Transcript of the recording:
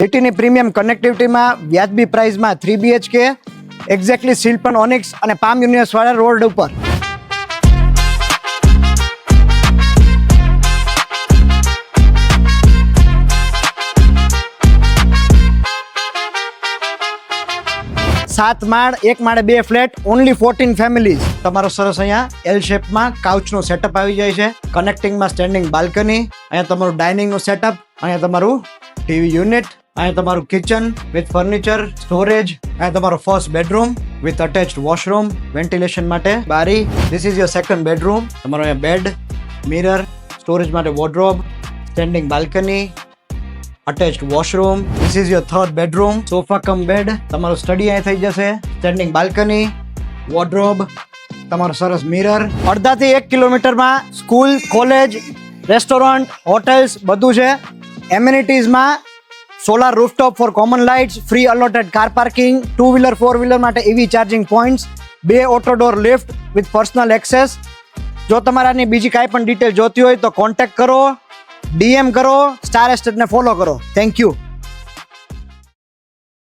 સિટીની પ્રીમિયમ કનેક્ટિવિટીમાં વ્યાજબી પ્રાઇસમાં 3 BHK exactly સિલ્પન Onyx અને પામ યુનિવર્સ વાળા રોડ ઉપર. સાત માળ, એક માળે 2 ફ્લેટ, ઓનલી 14 ફેમિલીઝ. તમારો સરસ અહીંયા એલ શેપમાં કાઉચનો સેટઅપ આવી જાય છે. કનેક્ટિંગમાં સ્ટેન્ડિંગ બાલ્કની, અહીંયા તમારું ડાઇનિંગનું સેટઅપ, અહીંયા તમારું ટીવી યુનિટ, અહીંયા તમારું કિચન વિથ ફર્નિચર, સ્ટોરેજ, અહીંયા તમારો first bedroom with attached washroom, ventilation માટે બારી. This is your second bedroom. તમારો અહીંયા બેડ, મિરર, સ્ટોરેજ માટે wardrobe, standing balcony, attached washroom. This is your third bedroom. Sofa cum bed, તમારો study અહીંયા થઈ જશે, સ્ટેન્ડિંગ બાલ્કની, વોર્ડરોબ, તમારો સરસ મિરર. અડધાથી 1 કિલોમીટરમાં સ્કૂલ, કોલેજ, રેસ્ટોરન્ટ, હોટેલ્સ બધું છે. એમ્યુનિટીઝમાં solar rooftop for common lights, free allotted car parking, 2 wheeler 4 wheeler માટે EV charging points, 2 auto door lift with personal access. જો તમારે આની બીજી કાંઈ પણ ડિટેલ જોતી હોય તો કોન્ટેક્ટ કરો, DM કરો, સ્ટાર એસ્ટેટને ફોલો કરો. Thank you.